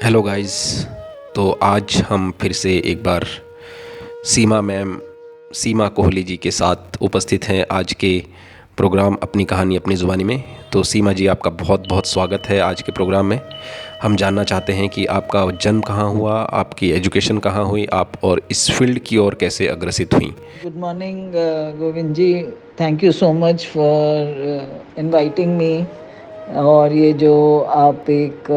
Hello guys. तो आज हम फिर से एक बार सीमा कोहली जी के साथ उपस्थित हैं आज के प्रोग्राम अपनी कहानी अपनी ज़ुबानी में। तो सीमा जी, आपका बहुत बहुत स्वागत है आज के प्रोग्राम में। हम जानना चाहते हैं कि आपका जन्म कहाँ हुआ, आपकी एजुकेशन कहाँ हुई, आप और इस फील्ड की ओर कैसे अग्रसित हुई। Good morning Govind ji, thank you so much for inviting me. और ये जो आप एक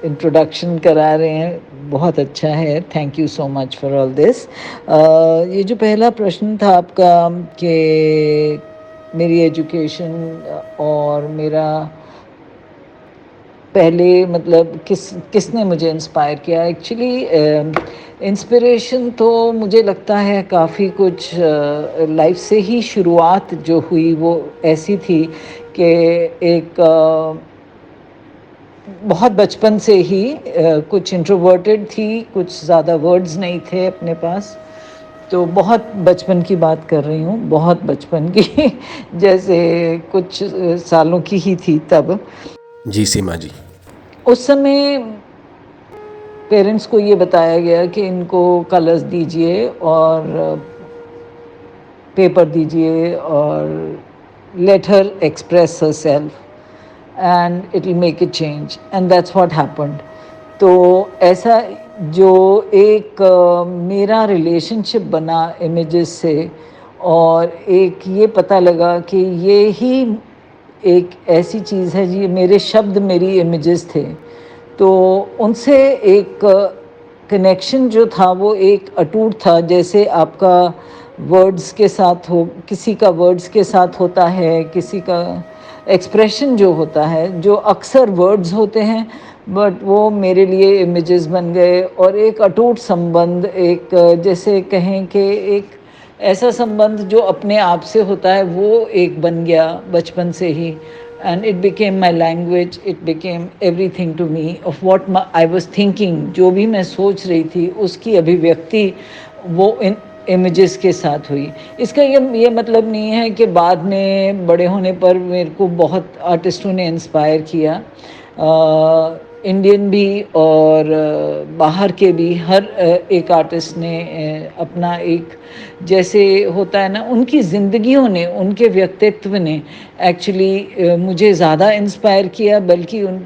इंट्रोडक्शन करा रहे हैं बहुत अच्छा है, thank you so much for all this. ये जो पहला प्रश्न था आपका कि मेरी एजुकेशन और मेरा पहले मतलब किसने मुझे इंस्पायर किया। एक्चुअली इंस्पिरेशन तो मुझे लगता है काफ़ी कुछ लाइफ से ही शुरुआत जो हुई वो ऐसी थी कि एक बहुत बचपन से ही कुछ इंट्रोवर्टेड थी, कुछ ज़्यादा वर्ड्स नहीं थे अपने पास। तो बहुत बचपन की बात कर रही हूँ, बहुत बचपन की जैसे कुछ सालों की ही थी तब। जी सीमा जी। उस समय पेरेंट्स को ये बताया गया कि इनको कलर्स दीजिए और पेपर दीजिए और let her express her self and it will make it change, and that's what happened. तो ऐसा जो एक मेरा रिलेशनशिप बना इमेजेस से, और एक ये पता लगा कि ये ही एक ऐसी चीज़ है जी, मेरे शब्द मेरी इमेजेस थे। तो उनसे एक कनेक्शन जो था वो एक अटूट था। जैसे आपका वर्ड्स के साथ हो, किसी का वर्ड्स के साथ होता है, किसी का एक्सप्रेशन जो होता है, जो अक्सर वर्ड्स होते हैं बट वो मेरे लिए इमेजेस बन गए। और एक अटूट संबंध, एक जैसे कहें कि एक ऐसा संबंध जो अपने आप से होता है वो एक बन गया बचपन से ही। And it became my language, it became everything to me of what I was thinking. जो भी मैं सोच रही थी उसकी अभिव्यक्ति वो इन इमेजेस के साथ हुई। इसका ये मतलब नहीं है कि बाद में बड़े होने पर मेरे को बहुत आर्टिस्टों ने इंस्पायर किया, इंडियन भी और बाहर के भी। हर एक आर्टिस्ट ने अपना एक, जैसे होता है ना, उनकी ज़िंदगियों ने, उनके व्यक्तित्व ने एक्चुअली मुझे ज़्यादा इंस्पायर किया। बल्कि उन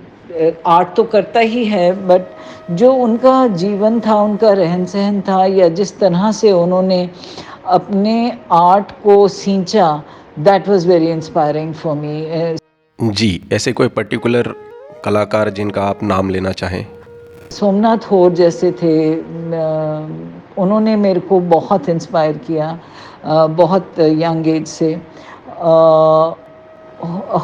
आर्ट तो करता ही है बट जो उनका जीवन था, उनका रहन सहन था, या जिस तरह से उन्होंने अपने आर्ट को सींचा, that was very inspiring for me. जी, ऐसे कोई पर्टिकुलर कलाकार जिनका आप नाम लेना चाहें। सोमनाथ होर जैसे थे, उन्होंने मेरे को बहुत इंस्पायर किया बहुत यंग एज से।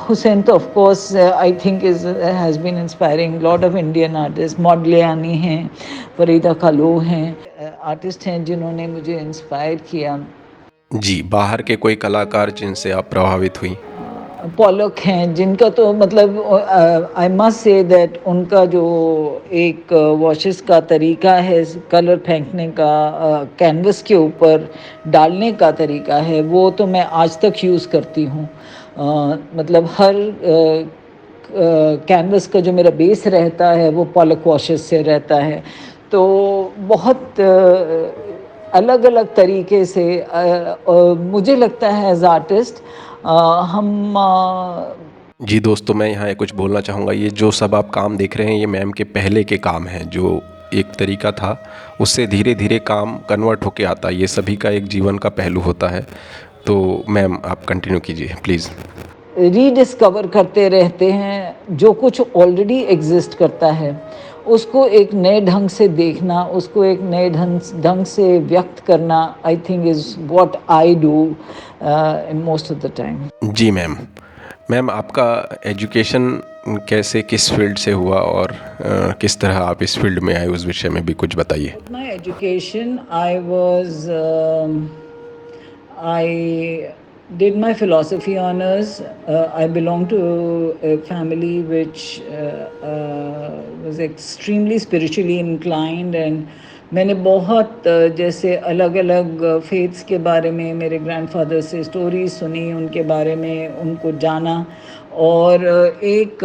हुसैन तो of course I think is has been inspiring lot of Indian artist. Modigliani हैं, फरीदा कालो हैं, आर्टिस्ट हैं जिन्होंने मुझे इंस्पायर किया। जी, बाहर के कोई कलाकार जिनसे आप प्रभावित हुई। पॉलक हैं जिनका तो मतलब आई मस्ट से दैट उनका जो एक वॉशेस का तरीका है, कलर फेंकने का, कैनवस के ऊपर डालने का तरीका है, वो तो मैं आज तक यूज़ करती हूँ। मतलब हर कैनवस का जो मेरा बेस रहता है वो पॉलक वॉशेस से रहता है। तो बहुत अलग अलग तरीके से मुझे लगता है एज आर्टिस्ट हम जी दोस्तों, मैं यहाँ कुछ बोलना चाहूँगा। ये जो सब आप काम देख रहे हैं ये मैम के पहले के काम हैं। जो एक तरीका था उससे धीरे धीरे काम कन्वर्ट होके आता है। ये सभी का एक जीवन का पहलू होता है। तो मैम आप कंटिन्यू कीजिए प्लीज़। रीडिस्कवर करते रहते हैं। जो कुछ ऑलरेडी एग्जिस्ट करता है उसको एक नए ढंग से देखना, उसको एक नए ढंग से व्यक्त करना, I think is what I do most of the time. जी मैम। मैम आपका एजुकेशन कैसे, किस फील्ड से हुआ और किस तरह आप इस फील्ड में आए, उस विषय में भी कुछ बताइए। My education, I did my philosophy honors. I belong to a family which was extremely spiritually inclined, and मैंने बहुत जैसे अलग अलग फेथ्स के बारे में मेरे ग्रैंडफादर से स्टोरीज सुनी, उनके बारे में उनको जाना। और एक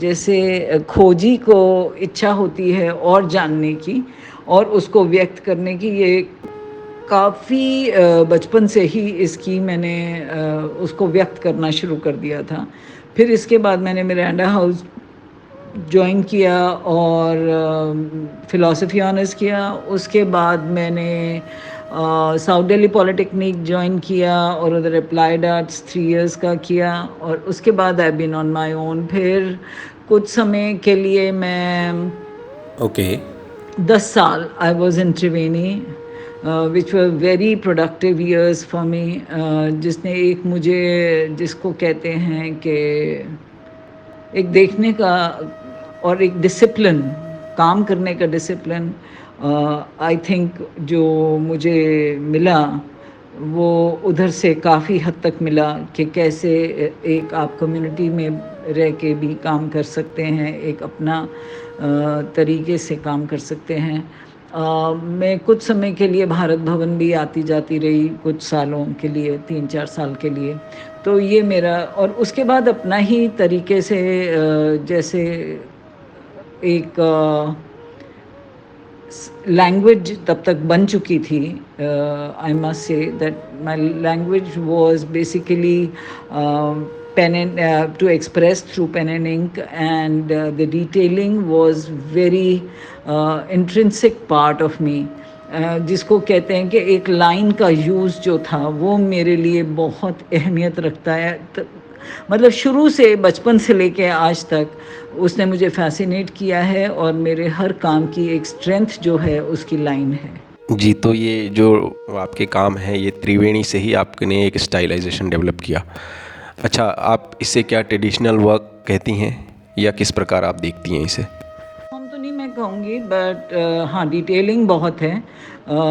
जैसे खोजी को इच्छा होती है और जानने की और उसको व्यक्त करने की, ये काफ़ी बचपन से ही इसकी मैंने उसको व्यक्त करना शुरू कर दिया था। फिर इसके बाद मैंने मिरांडा हाउस जॉइन किया और फ़िलॉसफ़ी ऑनर्स किया। उसके बाद मैंने साउथ दिल्ली पॉलिटेक्निक जॉइन किया और उधर एप्लाइड आर्ट्स 3 इयर्स का किया और उसके बाद I been on my own. फिर कुछ समय के लिए मैं ओके। 10 साल I was in Triveni, which were very productive years for me, जिसने एक मुझे, जिसको कहते हैं कि एक देखने का और एक डिसिप्लिन, काम करने का डिसिप्लिन, आई थिंक जो मुझे मिला वो उधर से काफ़ी हद तक मिला कि कैसे एक आप कम्युनिटी में रह के भी काम कर सकते हैं, एक अपना तरीके से काम कर सकते हैं। मैं कुछ समय के लिए भारत भवन भी आती जाती रही, कुछ सालों के लिए, 3-4 साल के लिए। तो ये मेरा, और उसके बाद अपना ही तरीके से जैसे एक लैंग्वेज तब तक बन चुकी थी। I must say that my language was basically pen and to express through pen and ink, and the detailing was very intrinsic part of me. जिसको कहते हैं कि एक लाइन का यूज़ जो था वो मेरे लिए बहुत अहमियत रखता है। मतलब शुरू से, बचपन से लेके आज तक उसने मुझे फैसिनेट किया है और मेरे हर काम की एक स्ट्रेंथ जो है उसकी लाइन है। जी, तो ये जो आपके काम हैं ये त्रिवेणी से ही आपने एक स्टाइलाइजेशन डेवलप किया। अच्छा, आप इसे क्या ट्रेडिशनल वर्क कहती हैं या किस प्रकार आप देखती हैं इसे? हम तो नहीं मैं कहूँगी, बट हाँ, डिटेलिंग बहुत है।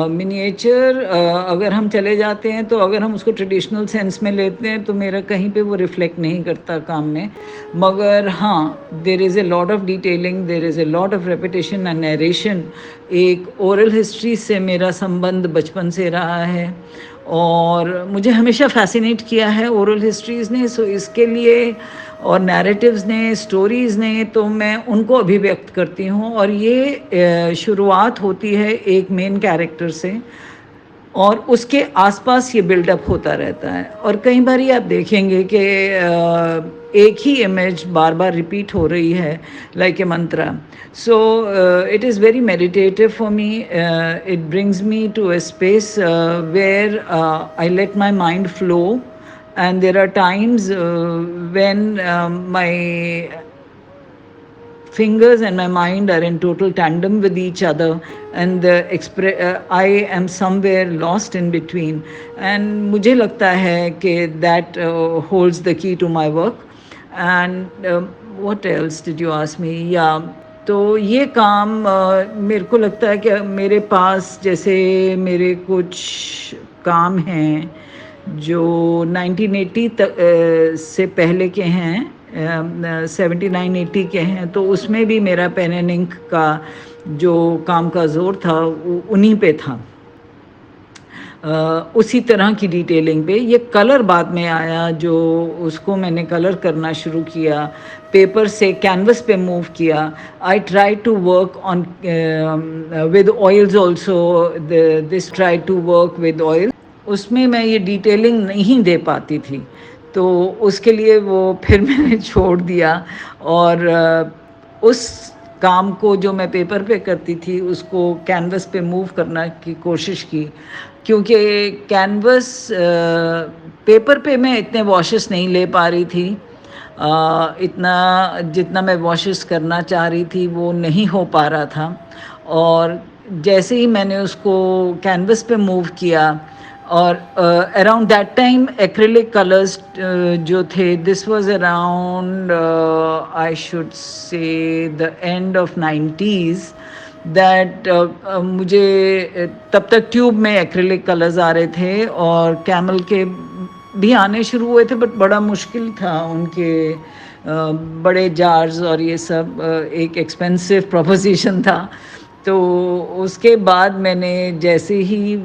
मिनिएचर अगर हम चले जाते हैं तो अगर हम उसको ट्रेडिशनल सेंस में लेते हैं तो मेरा कहीं पे वो रिफ्लेक्ट नहीं करता काम में। मगर हाँ, there is a lot of detailing, there is a lot of repetition and narration. एक ओरल हिस्ट्री से मेरा संबंध बचपन से रहा है और मुझे हमेशा फैसिनेट किया है ओरल हिस्ट्रीज़ ने, सो इसके लिए, और नैरेटिव्स ने, स्टोरीज़ ने, तो मैं उनको अभिव्यक्त करती हूँ। और ये शुरुआत होती है एक मेन कैरेक्टर से और उसके आसपास ये बिल्डअप होता रहता है। और कई बारी आप देखेंगे कि एक ही इमेज बार बार रिपीट हो रही है, like a mantra. So it is very meditative for me, it brings me to a space where I let my mind flow, and there are times when my fingers and my mind are in total tandem with each other, and I am somewhere lost in between, and मुझे लगता है कि that holds the key to my work. And what else did you ask me? Yeah, तो ये काम मेरे को लगता है कि मेरे पास, जैसे मेरे कुछ काम हैं जो 1980 तक से पहले के हैं, 79-80 के हैं, तो उसमें भी मेरा पेन एंड इंक का जो काम का ज़ोर था उन्हीं पे था। उसी तरह की डिटेलिंग पे। ये कलर बाद में आया, जो उसको मैंने कलर करना शुरू किया, पेपर से कैनवस पे मूव किया। I try to work on with oils also, this try to work with oil. उसमें मैं ये डिटेलिंग नहीं दे पाती थी, तो उसके लिए वो फिर मैंने छोड़ दिया और उस काम को जो मैं पेपर पे करती थी उसको कैनवस पे मूव करना की कोशिश की, क्योंकि कैनवस पेपर पे मैं इतने वॉशेस नहीं ले पा रही थी, इतना जितना मैं वॉशेस करना चाह रही थी वो नहीं हो पा रहा था। और जैसे ही मैंने उसको कैनवस पे मूव किया, और around that time acrylic colours जो थे, this was around I should say the end of 90s, that मुझे तब तक ट्यूब में एक्रिलिक कलर्स आ रहे थे और कैमल के भी आने शुरू हुए थे, बट बड़ा मुश्किल था उनके बड़े जार्स, और ये सब एक एक्सपेंसिव प्रोपोजिशन था। तो उसके बाद मैंने जैसे ही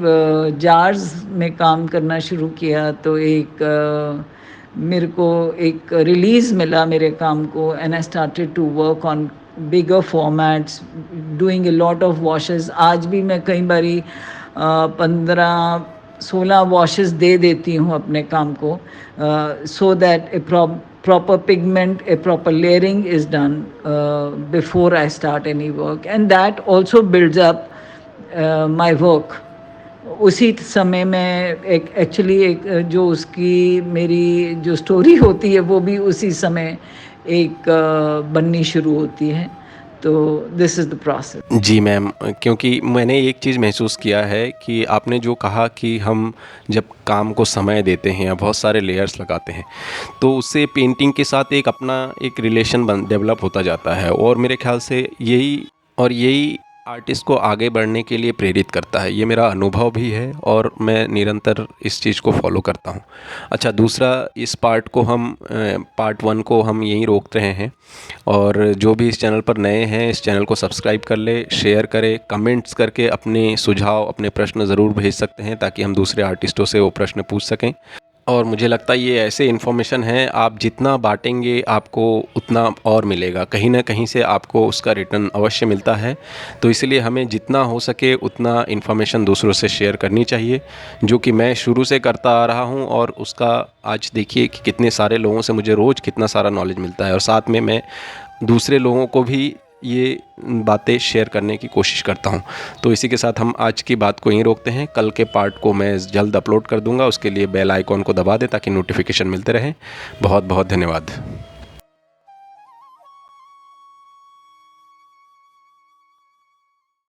जार्स में काम करना शुरू किया, तो एक मेरे को एक रिलीज़ मिला मेरे काम को, and I started to work on bigger formats, doing a lot of washes. आज भी मैं कई बारी 15-16 वॉशेस दे देती हूँ अपने काम को, so that A proper pigment, a proper layering is done before I start any work, and that also builds up my work. उसी समय में एक एक्चुअली एक जो उसकी मेरी जो स्टोरी होती है वो भी उसी समय एक बननी शुरू होती है. तो दिस इज़ द प्रोसेस. जी मैम, क्योंकि मैंने एक चीज़ महसूस किया है कि आपने जो कहा कि हम जब काम को समय देते हैं या बहुत सारे लेयर्स लगाते हैं तो उससे पेंटिंग के साथ एक अपना एक रिलेशन डेवलप होता जाता है, और मेरे ख्याल से यही आर्टिस्ट को आगे बढ़ने के लिए प्रेरित करता है. ये मेरा अनुभव भी है और मैं निरंतर इस चीज़ को फॉलो करता हूँ. अच्छा, दूसरा, इस पार्ट 1 को हम यहीं रोक रहे हैं, और जो भी इस चैनल पर नए हैं इस चैनल को सब्सक्राइब कर ले, शेयर करें, कमेंट्स करके अपने सुझाव, अपने प्रश्न ज़रूर भेज सकते हैं ताकि हम दूसरे आर्टिस्टों से वो प्रश्न पूछ सकें. और मुझे लगता है ये ऐसे इन्फॉर्मेशन है, आप जितना बांटेंगे आपको उतना और मिलेगा, कहीं ना कहीं से आपको उसका रिटर्न अवश्य मिलता है. तो इसलिए हमें जितना हो सके उतना इन्फॉर्मेशन दूसरों से शेयर करनी चाहिए, जो कि मैं शुरू से करता आ रहा हूँ, और उसका आज देखिए कि कितने सारे लोगों से मुझे रोज़ कितना सारा नॉलेज मिलता है, और साथ में मैं दूसरे लोगों को भी ये बातें शेयर करने की कोशिश करता हूँ. तो इसी के साथ हम आज की बात को यहीं रोकते हैं. कल के पार्ट को मैं जल्द अपलोड कर दूँगा, उसके लिए बेल आइकॉन को दबा दें ताकि नोटिफिकेशन मिलते रहें. बहुत बहुत धन्यवाद.